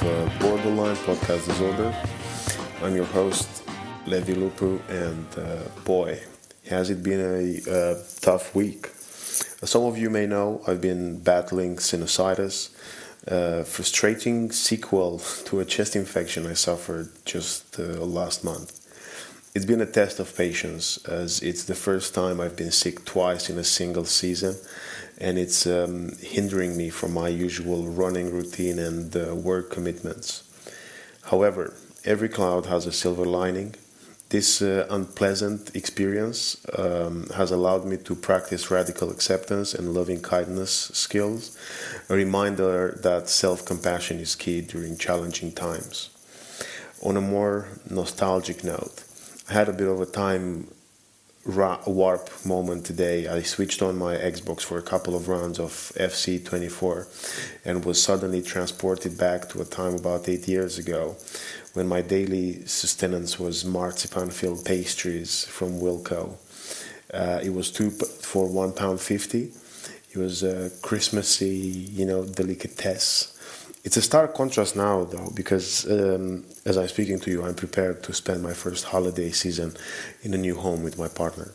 Borderline Podcast Disorder. I'm your host, Levy Lupu, and boy, has it been a tough week. Some of you may know I've been battling sinusitis, frustrating sequel to a chest infection I suffered just last month. It's been a test of patience, as it's the first time I've been sick twice in a single season, and it's hindering me from my usual running routine and work commitments. However, every cloud has a silver lining. This unpleasant experience has allowed me to practice radical acceptance and loving kindness skills, a reminder that self compassion is key during challenging times. On a more nostalgic note, I had a bit of a time warp moment today. I switched on my Xbox for a couple of rounds of FC24 and was suddenly transported back to a time about 8 years ago when my daily sustenance was marzipan filled pastries from Wilko. It was two for £1.50. It was a Christmassy, delicatesse. It's a stark contrast now, though, because as I'm speaking to you, I'm prepared to spend my first holiday season in a new home with my partner.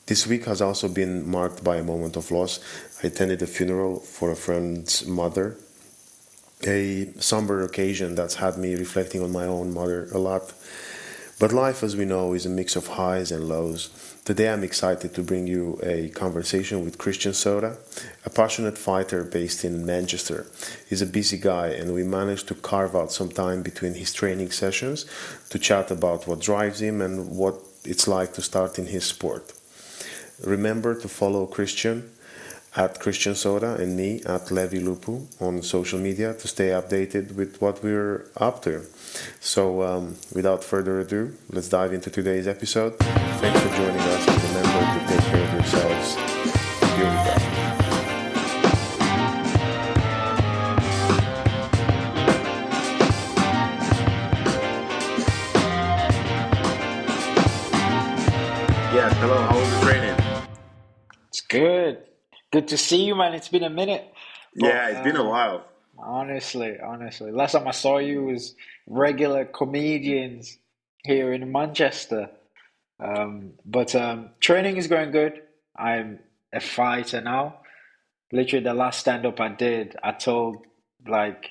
This week has also been marked by a moment of loss. I attended a funeral for a friend's mother, a somber occasion that's had me reflecting on my own mother a lot. But life, as we know, is a mix of highs and lows. Today I'm excited to bring you a conversation with Christian Soda, a passionate fighter based in Manchester. He's a busy guy, and we managed to carve out some time between his training sessions to chat about what drives him and what it's like to start in his sport. Remember to follow Christian at Christian Soda and me at Levy Lupu on social media to stay updated with what we're up to. So without further ado, let's dive into today's episode. Thanks for joining us, and remember to take care of yourselves. Here we go. Yes, hello, how was the training? It's good. Good to see you, man. It's been a minute. Yeah, But it's been a while. honestly, last time I saw you was regular comedians here in Manchester. But training is going good. I'm a fighter now. Literally, the last stand-up I did, like,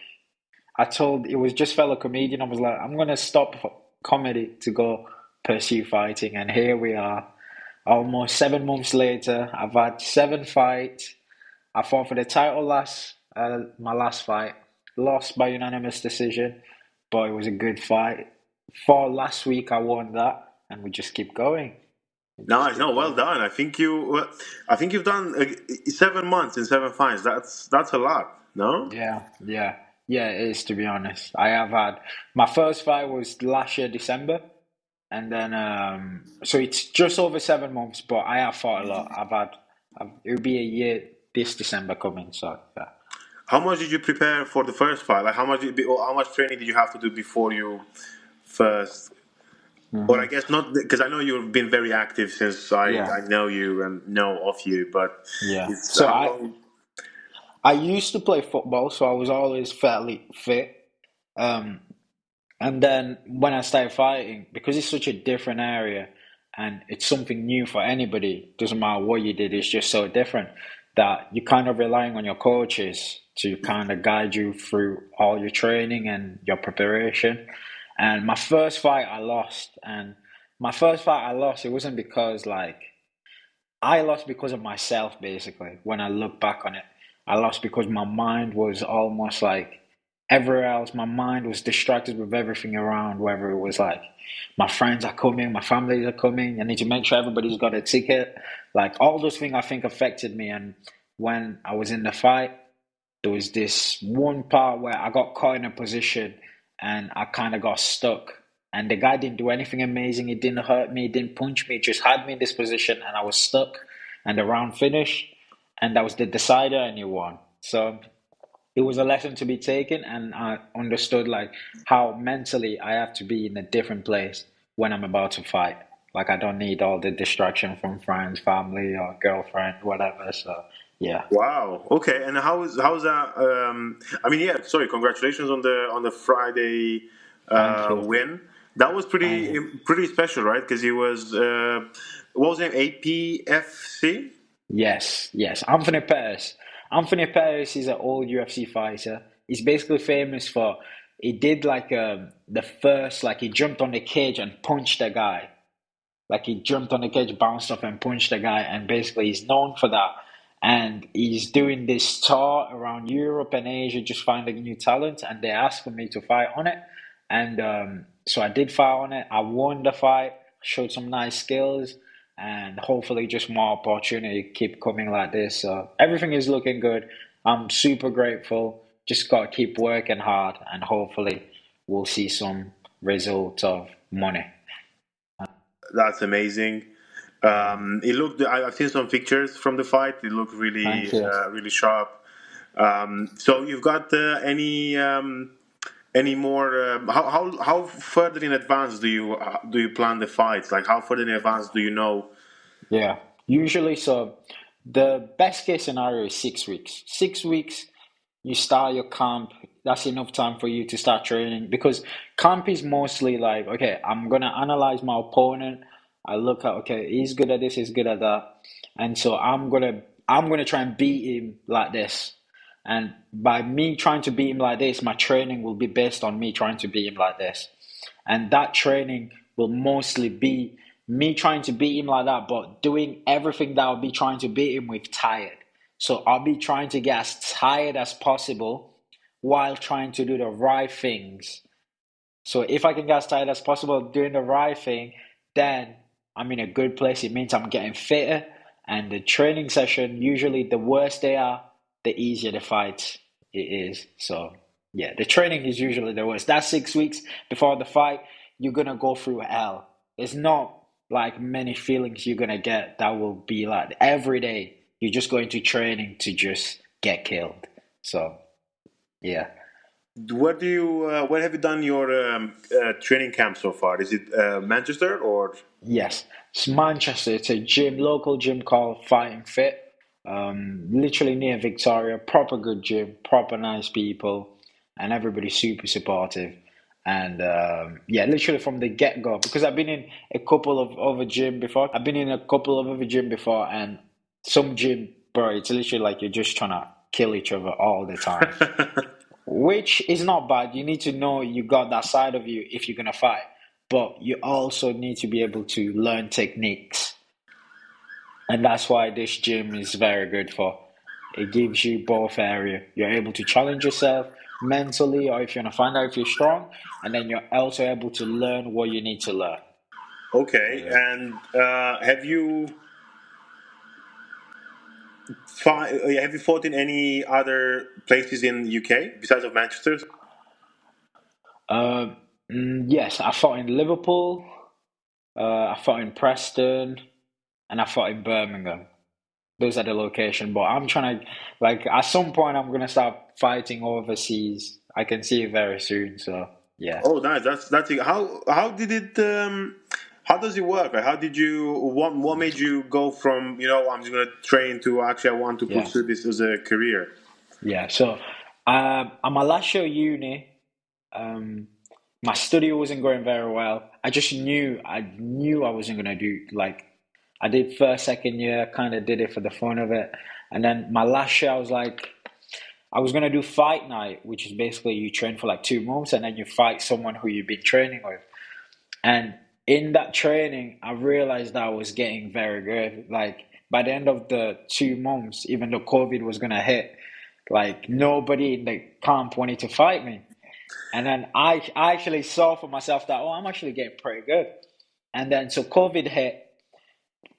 I told it was just fellow comedian. I was like, I'm gonna stop comedy to go pursue fighting, and here we are. Almost 7 months later, I've had 7 fights. I fought for the title my last fight, lost by unanimous decision, but it was a good fight. For last week, I won that, and we just keep going. We just Nice, keep no, well going. done. I think you've done 7 months in 7 fights. That's a lot, no? Yeah, it is to be honest. I have had my first fight was last year December, and then so it's just over 7 months. But I have fought a lot. It'll be a year this December coming. So yeah. How much did you prepare for the first fight? Like how much training did you have to do before you first? Or I hmm guess not, because I know you've been very active since Yeah, I know you and know of you. But yeah. it's So how I long? I used to play football, so I was always fairly fit. Um, And then when I started fighting, because it's such a different area and it's something new for anybody, doesn't matter what you did, it's just so different that you're kind of relying on your coaches to kind of guide you through all your training and your preparation. And my first fight I lost, and my first fight I lost, it wasn't because like I lost because of myself, basically. When I look back on it, I lost because my mind was almost like everywhere else. My mind was distracted with everything around, whether it was like my friends are coming, my families are coming. I need to make sure everybody's got a ticket. Like all those things, I think affected me. And when I was in the fight, there was this one part where I got caught in a position and I kind of got stuck. And the guy didn't do anything amazing. He didn't hurt me. He didn't punch me. He just had me in this position and I was stuck. And the round finished. And that was the decider and he won. So it was a lesson to be taken. And I understood like how mentally I have to be in a different place when I'm about to fight. Like I don't need all the distraction from friends, family, or girlfriend, whatever. So Yeah, Wow. Okay. And how's that? I mean, yeah. Sorry. Congratulations on the Friday thank you, win. That was thank you. pretty special, right? Because he was what was his name? APFC. Yes, yes. Anthony Pettis. Anthony Pettis is an old UFC fighter. He's basically famous for he did like the first like he jumped on the cage and punched a guy. Like he jumped on the cage, bounced off and punched the guy, and basically he's known for that. And he's doing this tour around Europe and Asia, just finding new talent. And they asked for me to fight on it, and so I did fight on it. I won the fight, showed some nice skills, and hopefully just more opportunity keep coming like this. So everything is looking good. I'm super grateful. Just got to keep working hard, and hopefully we'll see some result of money. That's amazing. It looked. I've seen some pictures from the fight. It looked Thank really you. really sharp. So you've got any more? How further in advance do you plan the fights? Like how further in advance do you know? Yeah, usually so. The best case scenario is 6 weeks. 6 weeks, you start your camp. That's enough time for you to start training because camp is mostly like, okay, I'm gonna analyze my opponent. I look at, okay, he's good at this, he's good at that, and so I'm gonna try and beat him like this. And by me trying to beat him like this, my training will be based on me trying to beat him like this. And that training will mostly be me trying to beat him like that, but doing everything that I'll be trying to beat him with tired. So I'll be trying to get as tired as possible while trying to do the right things. So if I can get as tired as possible doing the right thing, then I'm in a good place. It means I'm getting fitter. And the training session, usually the worse they are, the easier the fight it is. So yeah, the training is usually the worst. That 6 weeks before the fight, you're gonna go through hell. It's not like many feelings you're gonna get that will be like every day. You're just going to training to just get killed. So yeah. Where have you done your training camp so far? Is it Manchester or? Yes, it's Manchester. It's a gym, local gym called Fighting Fit. Literally near Victoria. Proper good gym, proper nice people, and everybody super supportive. And yeah, literally from the get go. Because I've been in a couple of other gym before. I've been in a couple of other gym before, and some gym, bro, it's literally like you're just trying to kill each other all the time. Which is not bad. You need to know you got that side of you if you're gonna fight. But you also need to be able to learn techniques. And that's why this gym is very good for. It gives you both area. You're able to challenge yourself mentally or if you want to find out if you're strong, and then you're also able to learn what you need to learn. So Okay, yeah. and have you fought in any other places in UK besides of Manchester? Um, yes, I fought in Liverpool, I fought in Preston, and I fought in Birmingham. Those are the location. But I'm trying to like at some point I'm gonna start fighting overseas. I can see it very soon. So yeah, Oh, nice. That's it. How did it? How does it work? Like, how did you? What made you go from I'm just gonna train to actually I want to yeah, pursue this as a career? yeah. So I'm a last year uni. Um, my study wasn't going very well. I knew I wasn't gonna do like I did first, second year, kind of did it for the fun of it, and then my last year I was like. I was gonna do fight night, which is basically you train for like 2 months and then you fight someone who you've been training with. And in that training, I realized that I was getting very good. Like by the end of the 2 months, even though COVID was gonna hit, like nobody in the camp wanted to fight me. And then I actually saw for myself that I'm actually getting pretty good. And then so COVID hit.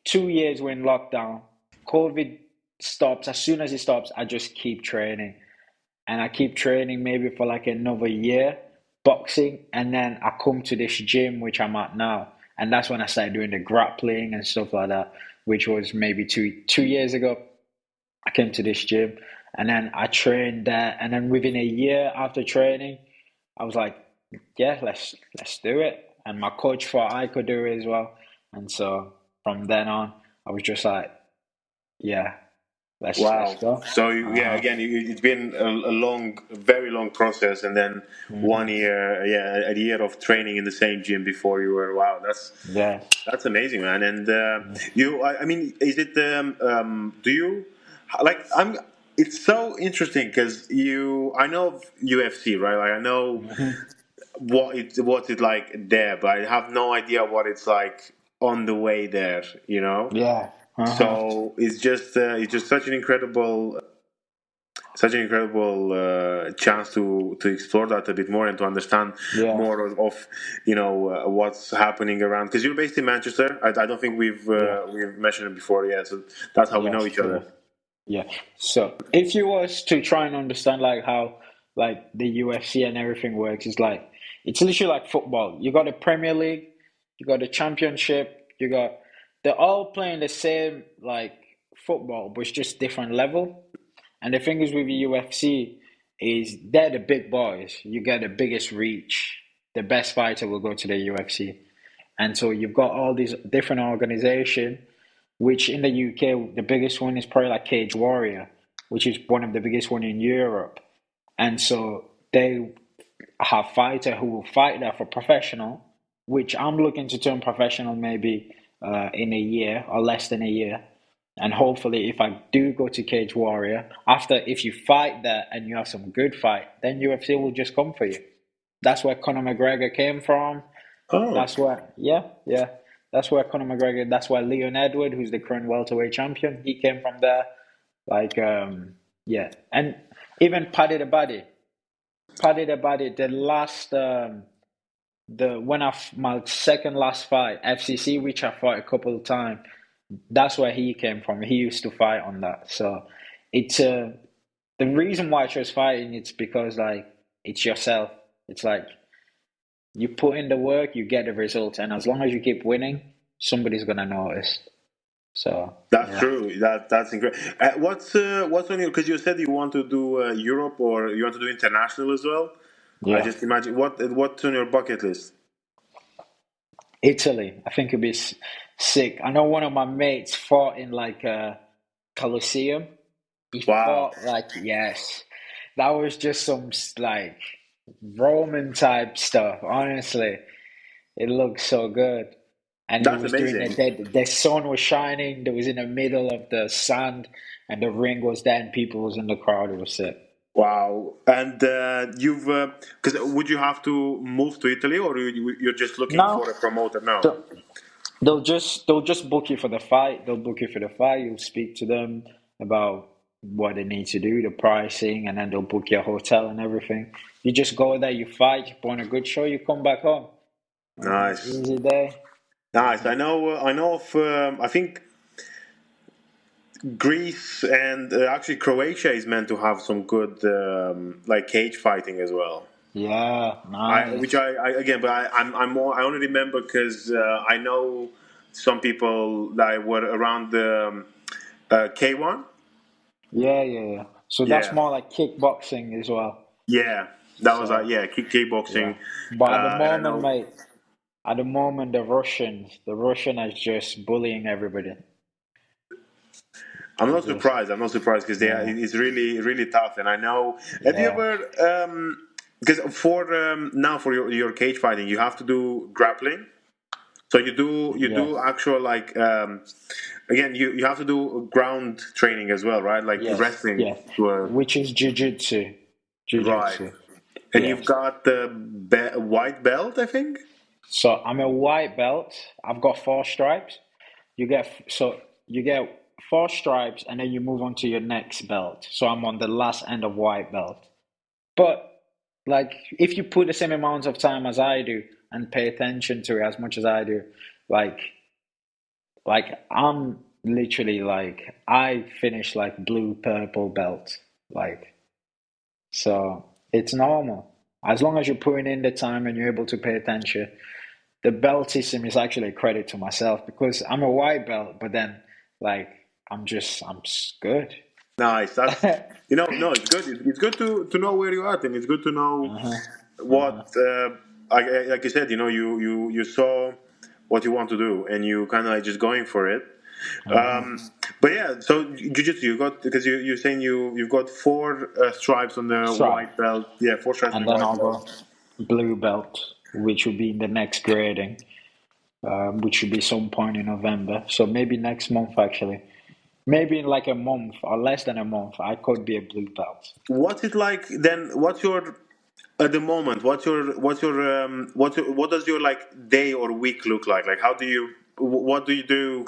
2 years we're in lockdown. COVID stops. As soon as it stops, I just keep training and I keep training maybe for like another year boxing, and then I come to this gym which I'm at now, and that's when I started doing the grappling and stuff like that, which was maybe two years ago. I came to this gym, and then I trained there, and then within a year after training, I was like, yeah, let's do it, and my coach thought I could do it as well, and so from then on, I was just like, yeah, Let's Wow. go. So yeah, Uh-huh. again, it's been a long, very long process, and then Hmm. 1 year, yeah, a year of training in the same gym before you were. Wow, Yes. that's amazing, man. And I mean, is it? Do you like? It's so interesting because I know of UFC, right? Like I know Hmm. what's it like there, but I have no idea what it's like on the way there. You know. Yeah. Uh-huh. So it's just such an incredible chance to explore that a bit more and to understand Yeah. more of what's happening around, because you're based in Manchester. I don't think Yeah. we've mentioned it before yet, so that's how we know Yes, each other. true. Yeah. So if you was to try and understand like how like the UFC and everything works, it's literally like football. You got the Premier League, you got the Championship, they're all playing the same like football, but it's just different level. And the thing is with the UFC is they're the big boys. You get the biggest reach. The best fighter will go to the UFC. And so you've got all these different organizations, which in the UK, the biggest one is probably like Cage Warrior, which is one of the biggest one in Europe. And so they have fighter who will fight there for professional, which I'm looking to turn professional maybe in a year or less than a year. And hopefully, if I do go to Cage Warrior, if you fight there and you have some good fight, then UFC will just come for you. That's where Conor McGregor came from. Oh, Yeah. That's where Conor McGregor, that's why Leon Edward, who's the current welterweight champion, he came from there. Like, yeah. And even Paddy the Baddy, my second last fight, FCC, which I fought a couple of times, that's where he came from. He used to fight on that. So it's the reason why I chose fighting, it's because like it's yourself. It's like you put in the work, you get the results, and as long as you keep winning, somebody's gonna notice. So that's yeah, true. That's incredible. What's on your? Because you said you want to do Europe, or you want to do international as well. I yeah. just imagine what's on your bucket list. Italy, I think it'd be sick. I know one of my mates fought in like a Colosseum. He Wow, fought like yes, that was just some like Roman type stuff. Honestly, it looked so good. And he that's was doing amazing. it. The sun was shining. There was in the middle of the sand, and the ring was there, and people was in the crowd. It was sick. Wow. And you've, because would you have to move to Italy, or you're just looking No, for a promoter now? they'll they'll just book you for the fight. They'll book you for the fight. You'll speak to them about what they need to do, the pricing, and then they'll book your hotel and everything. You just go there, you fight, you put on a good show, you come back home. Nice, Easy day. nice. I know of. I think Greece and actually Croatia is meant to have some good like cage fighting as well. Yeah, Which nice. again, but I'm more. I only remember because I know some people that were around the K1. Yeah. So that's Yeah, more like kickboxing as well. yeah. That was So yeah, kickboxing, but at the and I moment, know. mate, at the moment, the Russian is just bullying everybody. I'm not Just surprised. I'm not surprised because yeah, it's really really tough. And I know. Have you yeah, ever? Because for now for your cage fighting, you have to do grappling. So you yeah, do actual like again you have to do ground training as well, right? Like yes, wrestling yeah. to a Which is jujitsu, right. jujitsu. And you've Yes. got the white belt, I think. So I'm a white belt. I've got four stripes. You get four stripes, and then you move on to your next belt. So I'm on the last end of white belt. But like if you put the same amount of time as I do and pay attention to it as much as I do, like I'm literally like I finish like blue purple belt. Like so it's normal. As long as you're putting in the time and you're able to pay attention, the belt system is actually a credit to myself because I'm a white belt, but then like I'm just good. Nice. That's no, it's good. It's good to know where you're at, and it's good to know Uh-huh. Uh-huh. what like you said. You saw what you want to do, and you kind of like just going for it. Uh-huh. But yeah, so jiu-jitsu, you got because you're saying you've got four stripes on the Stripe. white belt. Yeah, four stripes on And the then white I'll belt. go blue belt, which will be in the next grading, which should be some point in November. So maybe next month, actually. Maybe in like a month or less than a month, I could be a blue belt. What's it like then? What's your at the moment? What does your like day or week look like? Like how do you what do you do?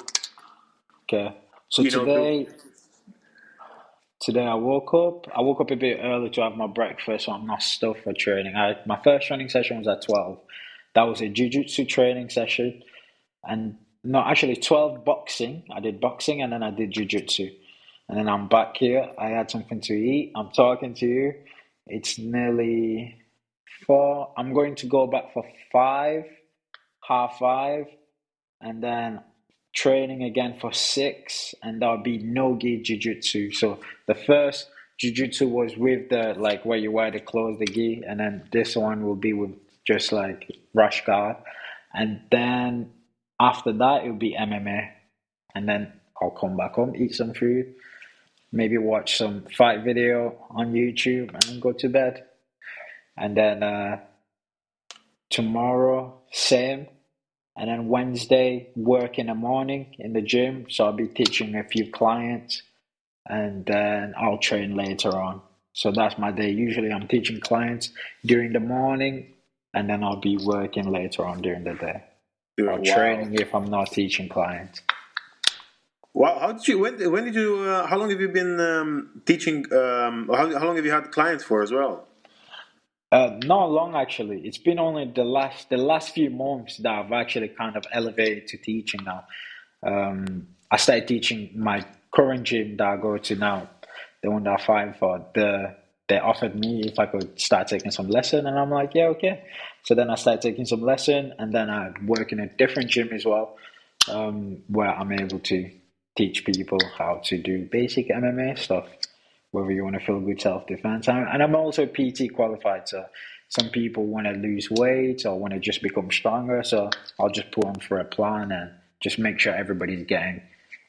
Okay. So You know, to today I woke up. I woke up a bit early to have my breakfast, so I'm not stuffed for training. My first training session was at 12. That was a jiu-jitsu training session, and no, actually 12 boxing. I did boxing and then I did jiu-jitsu. And then I'm back here. I had something to eat. I'm talking to you. It's nearly 4. I'm going to go back for 5, half 5, and then training again for 6, and that'll be no gi jiu-jitsu. So the first jiu-jitsu was with the like where you wear the clothes, the gi, and then this one will be with just like rash guard. And then after that it'll be MMA. And then I'll come back home, eat some food, maybe watch some fight video on YouTube, and then go to bed. And then tomorrow, same. And then Wednesday, work in the morning in the gym. So I'll be teaching a few clients, and then I'll train later on. So that's my day. Usually I'm teaching clients during the morning, and then I'll be working later on during the day. Or wow. training if I'm not teaching clients. Wow, how did you? When did you? How long have you been teaching? How long have you had clients for as well? Not long actually. It's been only the last few months that I've actually kind of elevated to teaching now. I started teaching my current gym that I go to now, the one that I fight for. They offered me if I could start taking some lesson, and I'm like, yeah, okay. So then I started taking some lesson, and then I work in a different gym as well, where I'm able to teach people how to do basic MMA stuff, whether you want to feel good self defense. And I'm also PT qualified, so some people want to lose weight or want to just become stronger. So I'll just put them for a plan and just make sure everybody's getting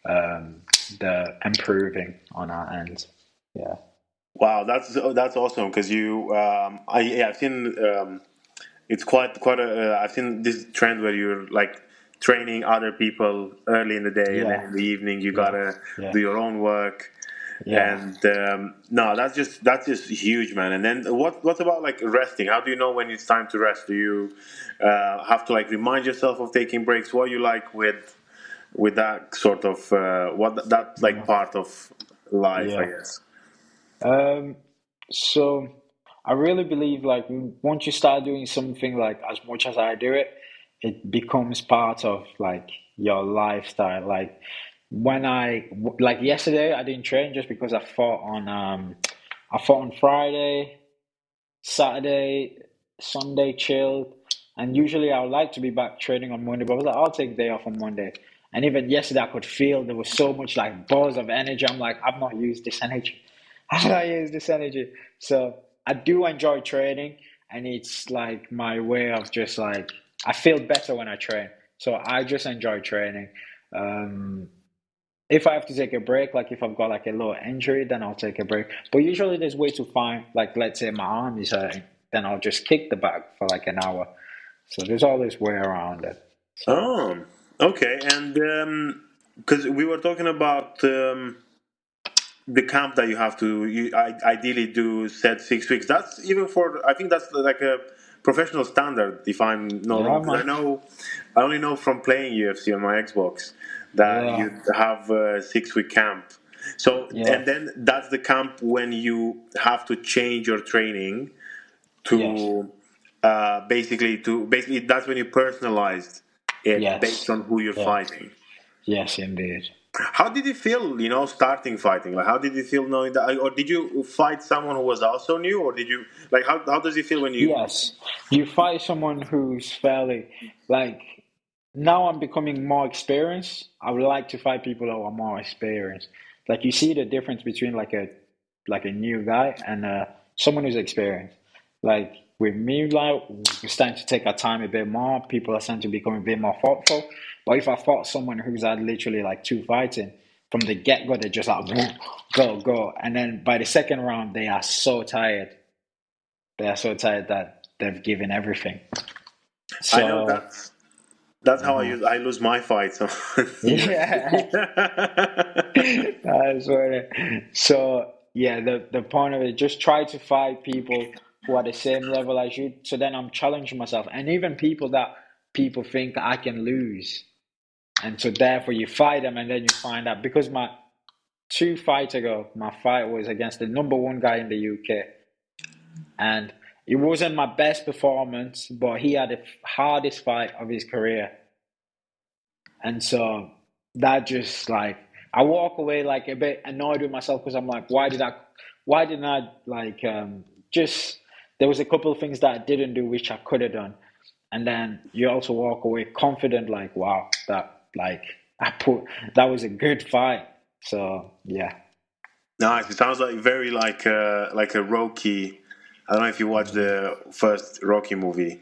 the improving on our end. Yeah. Wow, that's awesome because I've seen it's quite a I've seen this trend where you're like training other people early in the day and then Yeah. in the evening you Yeah. gotta Yeah. do your own work. Yeah. And no, that's just huge, man. And then what about like resting? How do you know when it's time to rest? Do you have to like remind yourself of taking breaks? What are you like with that sort of what that like part of life, I Yeah. guess. Um, so I really believe like once you start doing something like as much as I do it, it becomes part of like your lifestyle. Like when like yesterday I didn't train just because I fought on Friday, Saturday, Sunday chilled, and usually I would like to be back training on Monday, but I was like, I'll take a day off on Monday. And even yesterday, I could feel there was so much like buzz of energy. I'm like, I've not used this energy. I've not used this energy. So I do enjoy training, and it's like my way of just like I feel better when I train. So I just enjoy training. Um, if I have to take a break, like if I've got like a little injury, then I'll take a break. But usually there's way to find, like let's say my arm is hurting, then I'll just kick the bag for like an hour. So there's always way around it. So Oh, okay. And because we were talking about the camp that you have to ideally do set 6 weeks. That's even for I think that's like a professional standard if I'm not yeah, wrong. Because man. I only know from playing UFC on my Xbox that Yeah, you have a 6 week camp. So yeah, and then that's the camp when you have to change your training yes, to basically that's when you personalized it based yes, on who you're yeah, fighting. yes, indeed. How did it feel, starting fighting? Like, how did it feel knowing that, or did you fight someone who was also new, or did you like how does it feel when you? Yes, you fight someone who's fairly like now I'm becoming more experienced. I would like to fight people who are more experienced. Like you see the difference between like a new guy and someone who's experienced. Like with me, like we're starting to take our time a bit more. People are starting to become a bit more thoughtful. But if I fought someone who's had literally like two fighting from the get go, they're just like go go, and then by the second round they are so tired. They are so tired that they've given everything. I know So that's how I lose my fights. Yeah. yeah, that's what so yeah, the point of it, just try to fight people who are the same level as you. So then I'm challenging myself, and even people that people think I can lose, and so therefore you fight them, and then you find out because my 2 fights ago, my fight was against the number one guy in the UK, and it wasn't my best performance, but he had the hardest fight of his career. And so that just like I walk away like a bit annoyed with myself because I'm like, why didn't I like just there was a couple of things that I didn't do which I could have done. And then you also walk away confident, like, wow, that like I put that was a good fight. So yeah. Nice. It sounds like very like a Rocky. I don't know if you watched the first Rocky movie.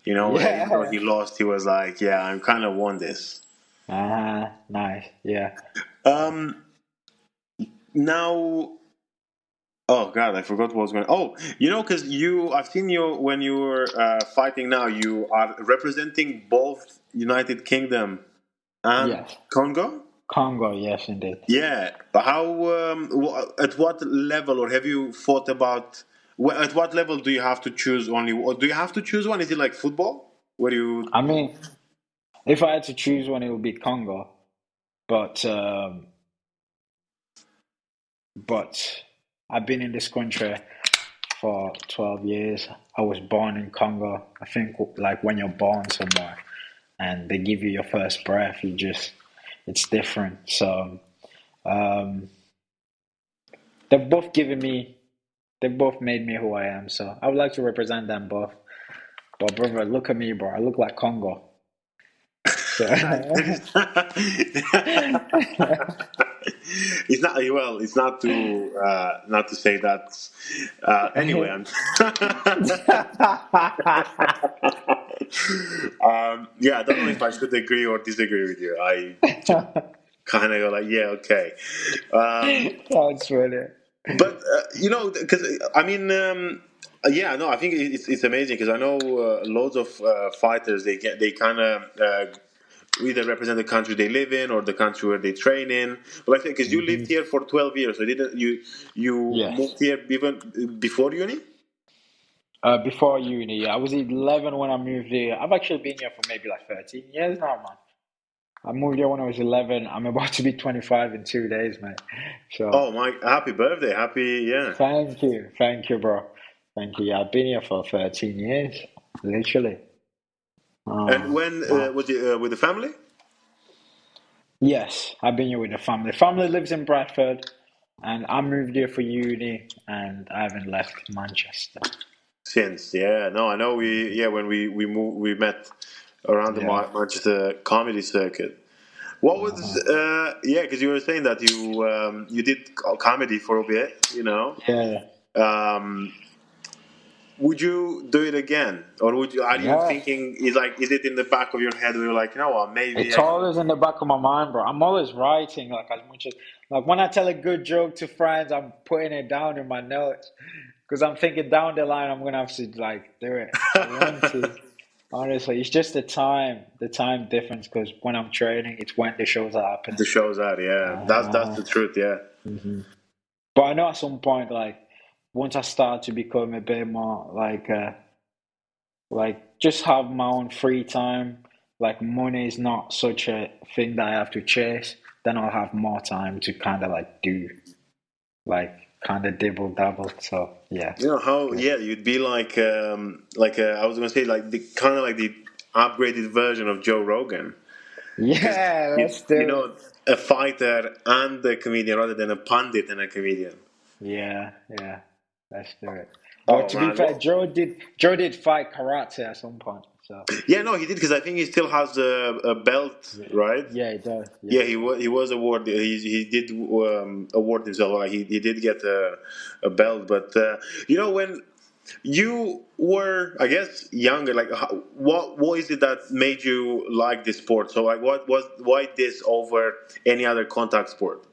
You know, even though Yeah. he lost, he was like, "Yeah, I'm kind of won this." Nice. Yeah. Um, now, oh God, I forgot what was going. Oh, you know, because I've seen you when you were fighting. Now you are representing both United Kingdom and Yes. Congo. Congo, yes indeed. Yeah, but how? At what level, or have you thought about? At what level do you have to choose only? Or do you have to choose one? Is it like football, where you? I mean, if I had to choose one, it would be Congo. But but I've been in this country for 12 years. I was born in Congo. I think like when you're born somewhere and they give you your first breath, it's different. So um, they've both given me, they've both made me who I am. So I would like to represent them both. But brother, look at me, bro. I look like Congo. So It's not well. It's not to say that. Anyway, I'm. Yeah, I don't know if I should agree or disagree with you. I just kind of go like, yeah, okay. That's funny. But you know, because I mean, yeah, no, I think it's amazing because I know loads of fighters. They kind of either represent the country they live in or the country where they train in. But like, because you lived here for 12 years, so didn't you Yes. moved here even before uni? Before uni, yeah. I was 11 when I moved here. I've actually been here for maybe like 13 years now, man. I moved here when I was 11. I'm about to be 25 in 2 days, mate. So Oh my! Happy birthday! Happy yeah. thank you, bro. Thank you. Yeah, I've been here for 13 years, literally. And when Wow. was it with the family? Yes, I've been here with the family. Family lives in Bradford, and I moved here for uni, and I haven't left Manchester. Since yeah, no, I know when we met around the Yeah. Manchester comedy circuit. What was yeah? Because you were saying that you did comedy for a bit, you know. Yeah. Um, would you do it again, or are you Yeah. thinking is it in the back of your head where you're like, you know what, maybe It's I can. always in the back of my mind, bro. I'm always writing, like as much as like when I tell a good joke to friends, I'm putting it down in my notes because I'm thinking down the line I'm gonna have to like do it. I want to. Honestly, it's just the time difference. Because when I'm training, it's when the shows are happening. The shows are yeah, that's Uh-huh. the truth, yeah. But I know at some point, like once I start to become a bit more like just have my own free time. Like money is not such a thing that I have to chase. Then I'll have more time to kind of like do like kind of dibble dabble. So yeah, You know how good. yeah, you'd be like I was gonna say like the kind of like the upgraded version of Joe Rogan. Because Yeah, let's you do it. know a fighter and a comedian rather than a pundit and a comedian. Yeah, let's do it. But Oh to be man, fair, well, Joe did fight karate at some point. So yeah, no, he did because I think he still has a belt, yeah, right? yeah, it does. Yeah, Yeah, he was awarded. He did award himself. Like he did get a belt, but you know when. You were, I guess, younger. Like, what is it that made you like this sport? So, like, why this over any other contact sport?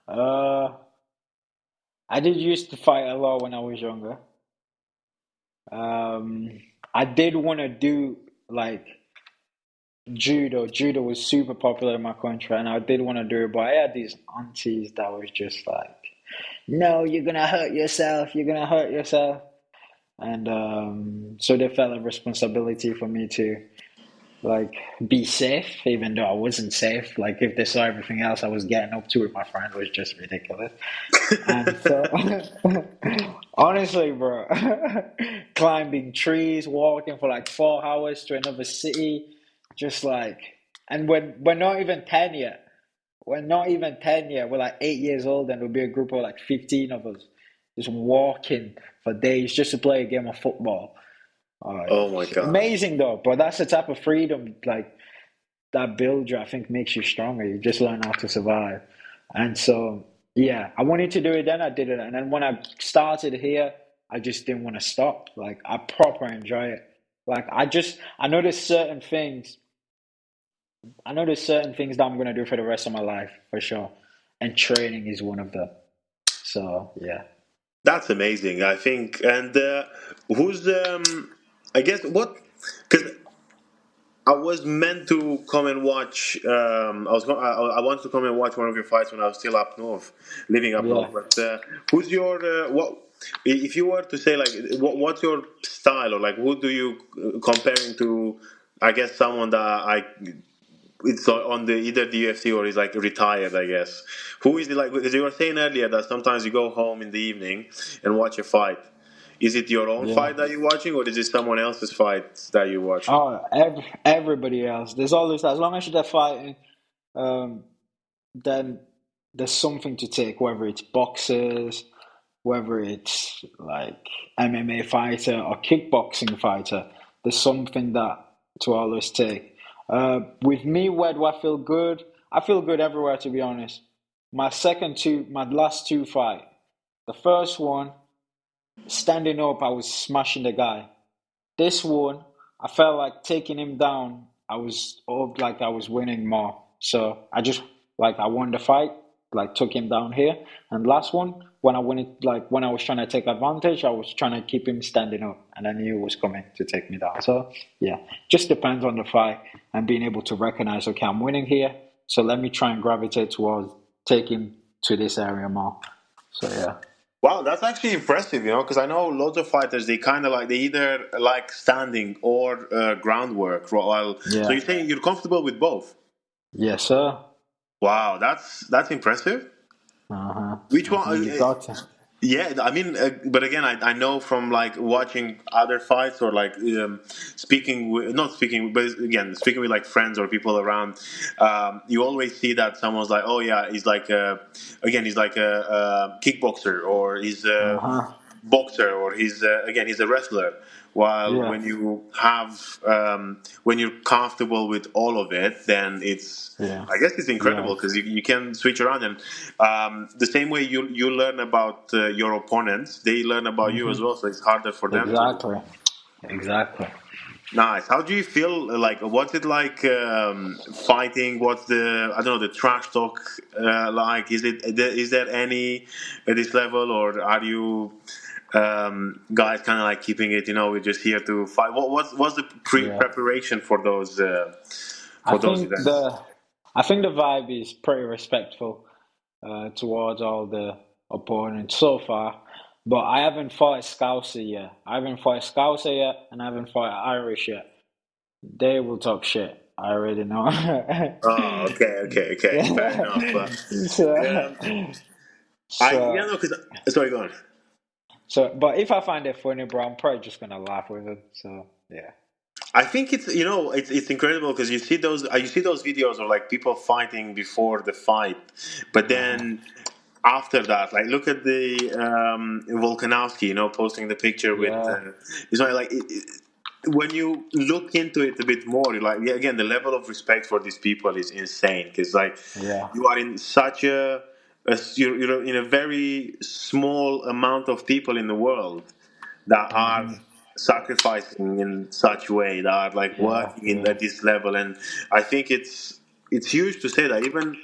Uh, I did used to fight a lot when I was younger. Um, I did want to do like judo. Judo was super popular in my country, and I did want to do it, but I had these aunties that was just like, "No, you're gonna hurt yourself. You're gonna hurt yourself." And so they felt a responsibility for me to like be safe, even though I wasn't safe. Like if they saw everything else I was getting up to with my friend was just ridiculous. And so, honestly, bro, climbing trees, walking for like 4 hours to another city, just like, and we're not even 10 yet. We're not even 10 yet. We're like 8 years old, and there'll be a group of like 15 of us just walking for days just to play a game of football. Oh my It's gosh. amazing though, but that's the type of freedom like that builds you, I think makes you stronger. You just learn how to survive. And so, yeah, I wanted to do it then, I did it. And then when I started here, I just didn't want to stop. Like, I proper enjoy it. Like, I know there's certain things, that I'm going to do for the rest of my life, for sure. And training is one of them. So, yeah. That's amazing. I think. And who's I guess what? Because I was meant to come and watch. I wanted to come and watch one of your fights when I was still up north, living up north. Yeah. But who's your what? If you were to say like, what's your style, or like, who do you comparing to? I guess someone that I it's on the either the UFC or is like retired. I guess who is it like? Because you were saying earlier that sometimes you go home in the evening and watch a fight. Is it your own Yeah. fight that you're watching, or is it someone else's fights that you're watching? Oh, everybody else. There's always, as long as they're fighting, um, then there's something to take, whether it's boxers, whether it's like MMA fighter or kickboxing fighter, there's something that to always take. With me, where do I feel good? I feel good everywhere, to be honest. My last two fight. The first one, standing up, I was smashing the guy. This one, I felt like taking him down. Like I was winning more. So I just like I won the fight, like took him down here. And last one, when I went it, like when I was trying to take advantage, I was trying to keep him standing up, and I knew he was coming to take me down. So yeah, just depends on the fight and being able to recognize, okay, I'm winning here, so let me try and gravitate towards taking to this area more. So yeah, Wow, that's actually impressive, because I know lots of fighters, they kind of like, they either like standing or groundwork. While, so yeah, you're saying you're comfortable with both? yes, sir. Wow, that's impressive. Uh-huh. Which I one? think you got to. Yeah, I mean, but again, I know from like watching other fights or like not speaking, but again, speaking with like friends or people around, you always see that someone's like, oh yeah, he's like a kickboxer or he's a Uh-huh. boxer or he's a wrestler. While Yeah. when you have when you're comfortable with all of it, then Yeah. I guess it's Yeah. incredible because you can switch around and the same way you learn about your opponents, they learn about you as Hmm. well. So it's harder for them to. Exactly. Exactly. Nice. How do you feel? Like, what's it like fighting? What's the I don't know the trash talk like? Is there any at this level, or are you guys kind of like keeping it? We're just here to fight. What's the Yeah. preparation I for those think events? the I think the vibe is pretty respectful towards all the opponents so far. But I haven't fought a Scouser yet. I haven't fought a Scouser yet, and I haven't fought an Irish yet. They will talk shit. I already know. Oh, okay. Fair enough. so, Um, I yeah so, no because sorry, go on. but if I find it funny, bro, I'm probably just gonna laugh with it. So, yeah. I think it's incredible because you see those videos of like people fighting before the fight, but Uh-huh. then after that, like look at the Volkanovski, posting the picture with Yeah. it's not like when you look into it a bit more, you're like yeah, again the level of respect for these people is insane because like Yeah. you are in such you're in a very small amount of people in the world that are Hmm. sacrificing in such way, that are like Yeah, working in yeah, at this level. And I think it's huge to say that. Even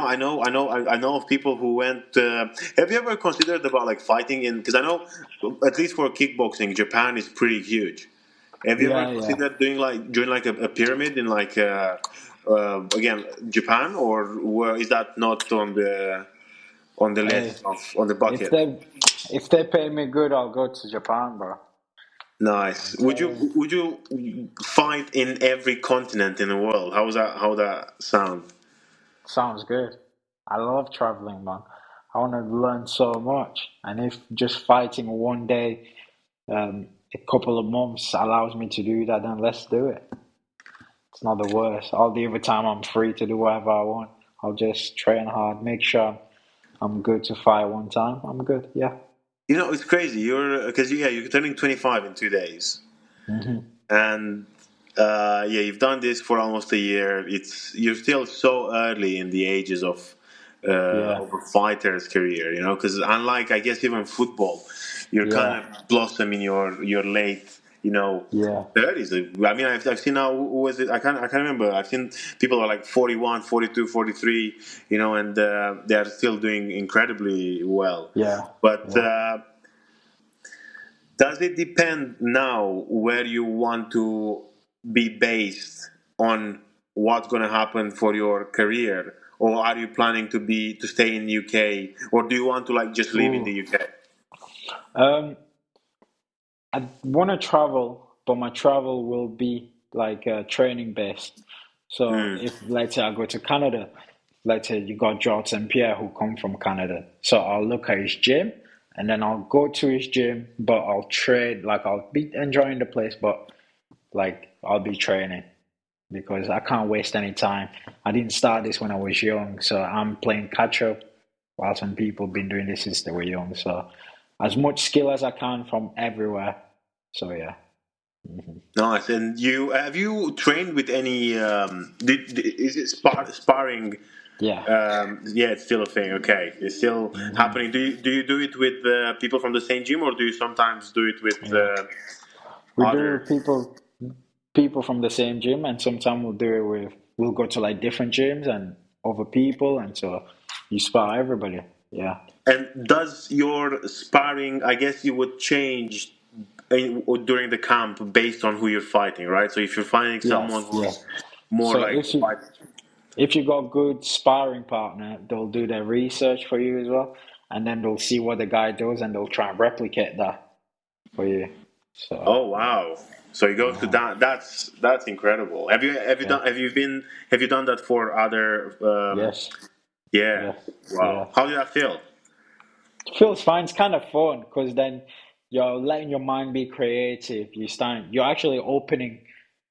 I know of people who went. Have you ever considered about like fighting in? Because I know, at least for kickboxing, Japan is pretty huge. Have you ever yeah, yeah. considered doing like join like a pyramid in like again Japan, or is that not on the Hey, list of on the if bucket? they pay me good, I'll go to Japan, bro. Nice. I'm telling you. Would you fight in every continent in the world? How that sound? Sounds good. I love traveling, man. I want to learn so much. And if just fighting one day, a couple of months allows me to do that, then let's do it. It's not the worst. All the other time I'm free to do whatever I want. I'll just train hard, make sure I'm good to fight one time. I'm good, yeah. You know, it's crazy. You're because you're turning 25 in 2 days, Hmm. and yeah, you've done this for almost a year. It's you're still so early in the ages Yeah, of a fighter's career. You know, because unlike I guess even football, you're kind yeah, of blossom in your late yeah, 30s. I mean, I've seen now who was it? I can't remember. I've seen people who are like 41, 42, 43. You know, and they are still doing incredibly well. yeah, But yeah. does it depend now where you want to be based on what's going to happen for your career, or are you planning to stay in UK, or do you want to like just live in the Ooh. UK? Um, I want to travel, but my travel will be like training based. So Hmm. if let's say I go to Canada, let's say you got George and Pierre who come from Canada. So I'll look at his gym and then I'll go to his gym, but I'll trade, like I'll be enjoying the place, but like I'll be training because I can't waste any time. I didn't start this when I was young, so I'm playing catch up while some people been doing this since they were young. So as much skill as I can from everywhere. So yeah. Hmm. Nice. And you have you trained with any? Is it sparring? Yeah. Yeah, it's still a thing. Okay, it's still Hmm. happening. Do you do it with people from the same gym, or do you sometimes do it with Yeah. We do other? people from the same gym, and sometimes we'll go to like different gyms and other people, and so you spar everybody. Yeah. And does your sparring? I guess you would change during the camp based on who you're fighting, right? So if you're fighting someone Yes. Yeah. who's more So like fight. if you got good sparring partner, they'll do their research for you as well, and then they'll see what the guy does, and they'll try and replicate that for you. So Oh yeah. wow! So you go to Uh-huh. that. That's incredible. Yeah. Have you done that for other? Yes. Yeah. Yes. Yeah. Wow. How did that feel? Feels fine. It's kind of fun because then you're letting your mind be creative. You're actually opening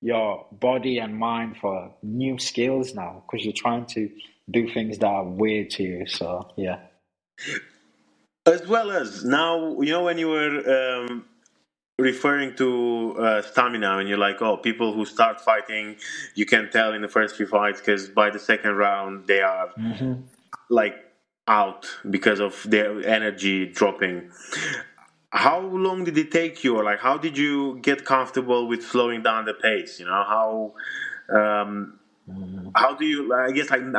your body and mind for new skills now because you're trying to do things that are weird to you. So yeah. As well as now, when you were referring to stamina, and you're like, oh, people who start fighting, you can tell in the first few fights because by the second round they are Hmm. like out because of their energy dropping. How long did it take you, or like how did you get comfortable with slowing down the pace? Um, how do you? I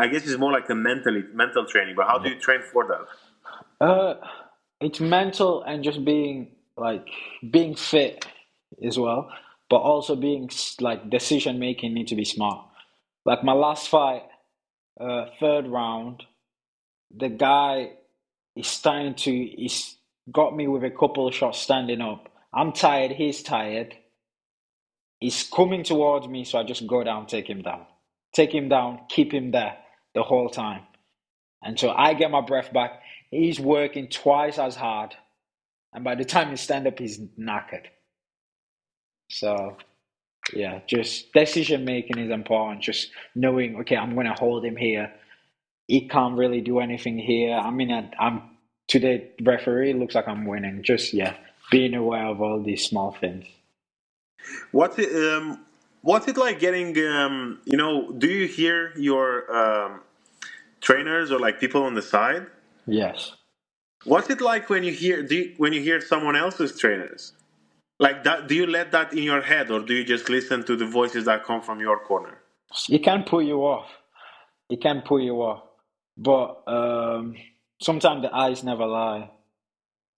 guess it's more like a mental training, but how do Yeah. you train for that? Uh, it's mental and just being fit as well, but also like decision making need to be smart. Like my last fight, third round, the guy is starting to he's got me with a couple of shots standing up. I'm tired, he's tired. He's coming towards me, so I just go down, take him down. Take him down, keep him there the whole time. And so I get my breath back. He's working twice as hard. And by the time he stand up, he's knackered. So yeah, just decision making is important. Just knowing, okay, I'm gonna hold him here. He can't really do anything here. I mean, I'm to the referee. It looks like I'm winning. Just yeah, being aware of all these small things. What's it? What's it like getting? Do you hear your trainers or like people on the side? Yes. What's it like when you hear when you hear someone else's trainers? Like that, do you let that in your head, or do you just listen to the voices that come from your corner? It can put you off. It can put you off. But sometimes the eyes never lie.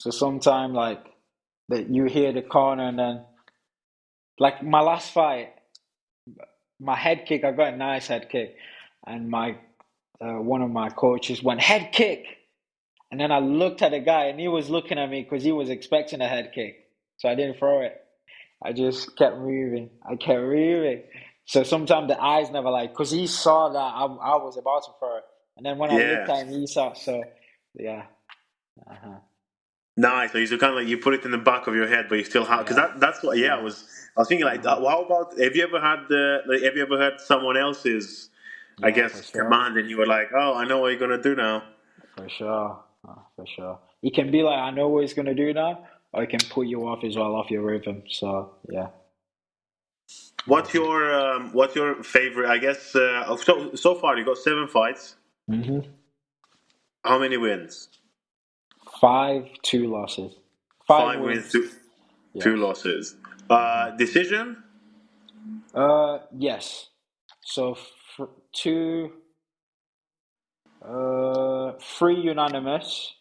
So sometimes like that you hear the corner and then like my last fight, my head kick, I got a nice head kick, and my one of my coaches went head kick, and then I looked at the guy and he was looking at me because he was expecting a head kick, so I didn't throw it. I just kept moving. I kept moving. So sometimes the eyes never lie because he saw that I was about to throw it, and then when I looked Yeah. at him, he saw. So yeah, uh-huh. Nice. So you kind of like you put it in the back of your head, but you still have because Yeah, that's what. Yeah, yeah, I was thinking like, uh-huh. how about have you ever had have you ever heard someone else's, I Yeah, for guess, sure. command, and you were like, oh, I know what you're gonna do now. For sure. For sure. It can be like, I know what he's going to do now, or it can put you off as well, off your rhythm. So, yeah. What's your favorite? I guess so far you got 7 fights. hmm How many wins? Five, two losses. Five 5 wins, wins. two Yes. losses. hmm Decision. Yes. So, two, three unanimous,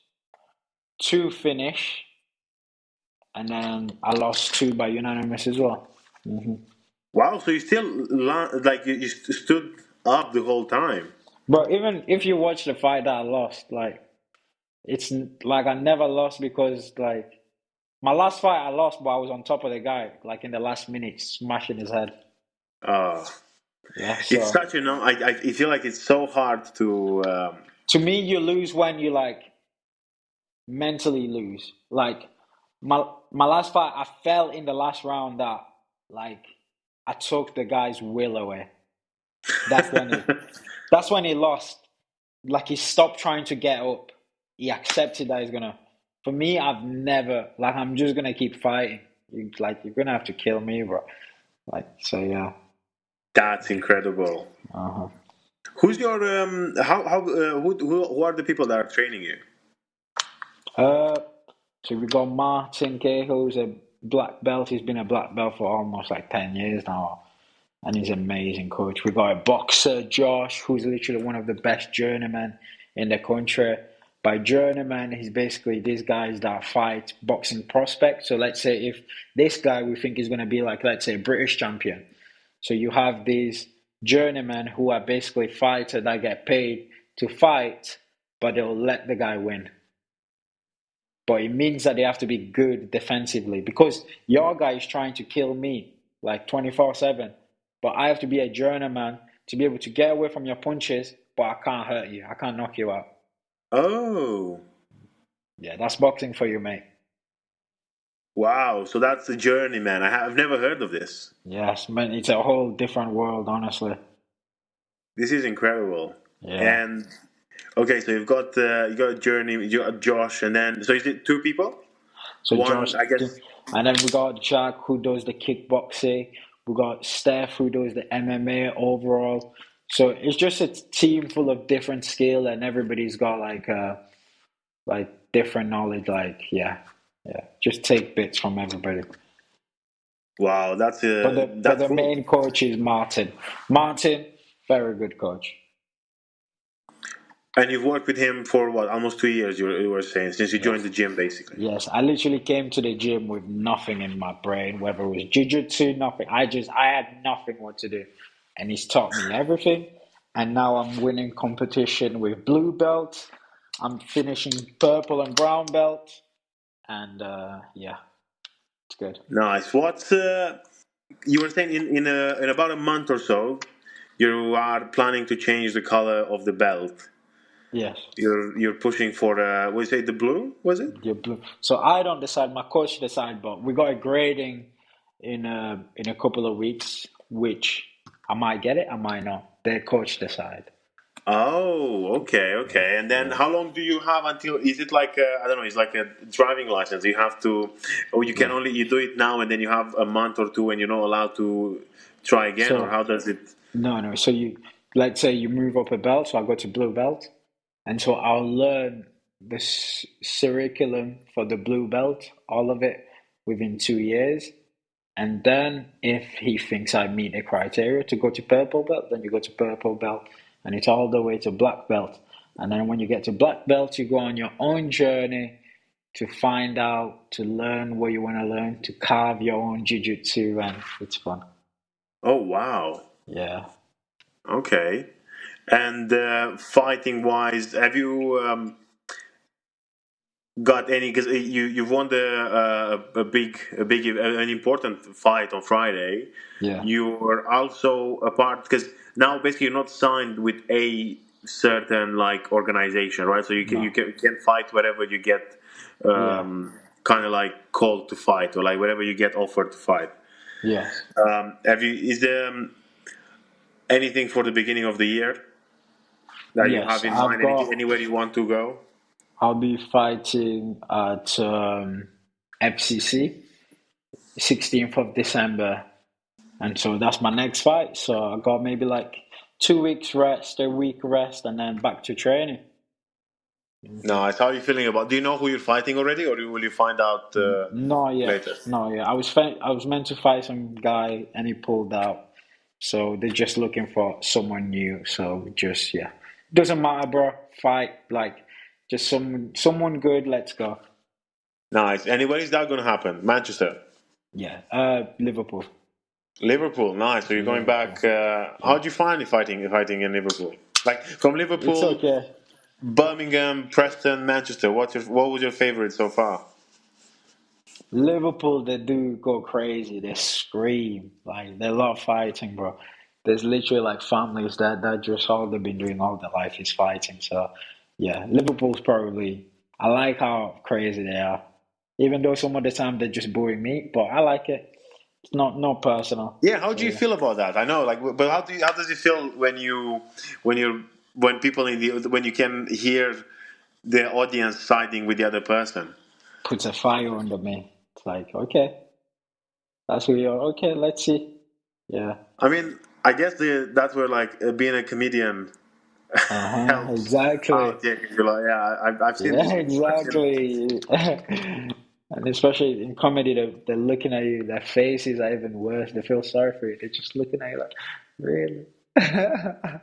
two finish, and then I lost two by unanimous as well. Wow. So you still like you stood up the whole time. But even if you watch the fight that I lost, like, it's like I never lost because, like, my last fight I lost, but I was on top of the guy, like in the last minute, smashing his head. Uh, Yeah, it's so such a no. I feel like it's so hard to. to me, you lose when you like mentally lose. Like my last fight, I fell in the last round that like I took the guy's will away. That's when he that's when he lost. Like he stopped trying to get up. He accepted that he's gonna. For me, I've never like I'm just gonna keep fighting. You're gonna have to kill me, bro. Like so, yeah. That's incredible. Uh-huh. Who's your how who are the people that are training you? Uh, so we got Martin K, who's a black belt. He's been a black belt for almost like 10 years now, and he's an amazing coach. We got a boxer, Josh, who's literally one of the best journeymen in the country. By journeyman, he's basically these guys that fight boxing prospects. So let's say if this guy we think is going to be like, let's say, a British champion. So you have these journeymen who are basically fighters that get paid to fight, but they'll let the guy win. But it means that they have to be good defensively because your guy is trying to kill me like 24/7. But I have to be a journeyman to be able to get away from your punches, but I can't hurt you. I can't knock you out. Oh, Yeah, that's boxing for you, mate. wow! So that's the journey, man. I've never heard of this. Yes, man, it's a whole different world, honestly. This is incredible. Yeah. And okay, so you got Journey, you got Josh, and then so is it two people? So One, Josh, I guess. and then we got Jack who does the kickboxing. We got Steph who does the MMA overall. So it's just a team full of different skill, and everybody's got like different knowledge. Like yeah, just take bits from everybody. Wow, But that's the cool. main coach is Martin. Martin, very good coach. And you've worked with him for what, almost 2 years? You were saying since you joined Yes. the gym, basically. Yes, I literally came to the gym with nothing in my brain, whether it was jiu-jitsu, nothing. I had nothing what to do. And he's taught me everything. And now I'm winning competition with blue belt. I'm finishing purple and brown belt. And yeah, it's good. Nice. What's you were saying in about a month or so, you are planning to change the color of the belt. Yes, You're pushing for what you say the blue was it? you're blue. So I don't decide, my coach decide, but we got a grading in a couple of weeks, which I might get it, I might not. The coach decide. Oh, okay, Yeah, okay. And then yeah, how long do you have until? Is it like I don't know? It's like a driving license. You have to, or you can yeah. only you do it now, and then you have a month or two, and you're not allowed to try again, or So how does it? no. So you let's say you move up a belt. So I go to blue belt, and so I'll learn the curriculum for the blue belt, all of it, within 2 years. And then if he thinks I meet the criteria to go to purple belt, then you go to purple belt, and it's all the way to black belt. And then when you get to black belt, you go on your own journey to find out, to learn what you want to learn, to carve your own jiu-jitsu, and it's fun. Oh wow. Yeah. Okay. And fighting wise, have you got any? Because you've won an important fight on Friday. Yeah. You are also a part, because now basically you're not signed with a certain like organization, right? So No. you can fight wherever you get Yeah. kind of like called to fight, or like wherever you get offered to fight. Yes. Is there anything for the beginning of the year that you Yes. have in mind? Anywhere you want to go? I'll be fighting at FCC, 16th of December. And so that's my next fight. So I got maybe like 2 weeks rest, a week rest, and then back to training. Nice. How are you feeling about? Do you know who you're fighting already, or will you find out Not yet. later? Not yet. I was meant to fight some guy, and he pulled out. So they're just looking for someone new. So just yeah, doesn't matter, bro. Fight like just someone good. Let's go. Nice. And where is that going to happen? Manchester, Yeah. Liverpool. Liverpool. Nice. So you're going Liverpool. back. How do you find fighting in Liverpool? Like from It's Liverpool, okay. Birmingham, Preston, Manchester. What was your favorite so far? Liverpool, they do go crazy. They scream. Like, they love fighting, bro. There's literally like families that just all they've been doing all their life is fighting. So, yeah, Liverpool's probably, I like how crazy they are. Even though some of the time they're just booing me, but I like it. It's not personal. Yeah. How So, do you yeah. feel about that? I know, like, but how does it feel when people when you can hear the audience siding with the other person? Puts a fire under me. It's like, okay, that's who you are. Okay, let's see. Yeah. I mean, I guess that's where like being a comedian Uh-huh. helps Exactly. out. Yeah, 'cause you're like, yeah, I've seen Yeah, this before. I've seen this. exactly. And especially in comedy, they're looking at you, their faces are even worse. They feel sorry for you. They're just looking at you like, really?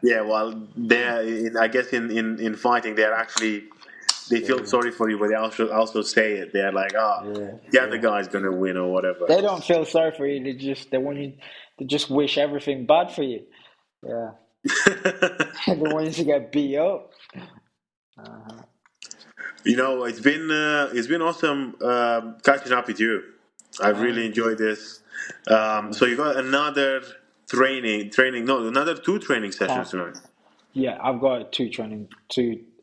Yeah, well, I guess in fighting, they feel Yeah, sorry for you, but they also say it. They're like, yeah, the other yeah. guy's gonna win or whatever. They don't feel sorry for you. They want you, they just wish everything bad for you. Yeah. They want you to get beat up. Uh-huh. It's been awesome catching up with you. I've really Thank you. enjoyed this. Yeah. So you got another another two training sessions Huh. tonight. Yeah, I've got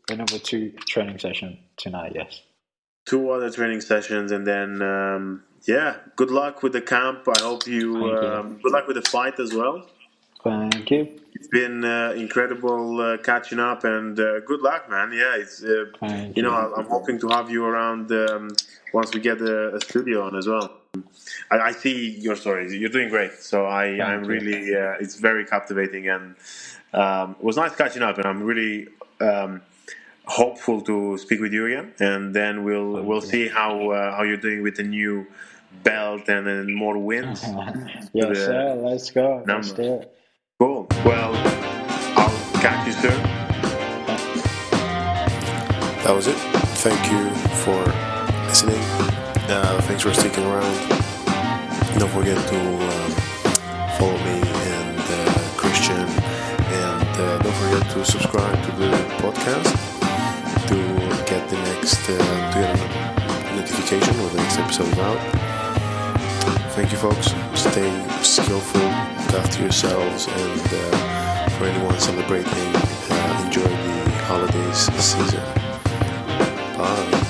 another two training session tonight. Yes. Two other training sessions, and then yeah, good luck with the camp. I hope you Thank you. good luck with the fight as well. Thank you. It's been incredible catching up, and good luck, man. Yeah, it's Thank you. I'm hoping to have you around once we get a studio on as well. I see your stories. You're doing great. So I'm Thank you. really it's very captivating, and it was nice catching up, and I'm really hopeful to speak with you again, and then we'll Thank you. see how you're doing with the new belt and then more wins to Yes, the sir. Let's go. Let's number. do it. Cool. Well, I'll catch you soon. That was it. Thank you for listening. Thanks for sticking around. Don't forget to follow me and Christian, and don't forget to subscribe to the podcast to get the next to get a notification when the next episode is out. Thank you, folks. Stay skillful, look after yourselves, and for anyone celebrating, enjoy the holidays season. Bye.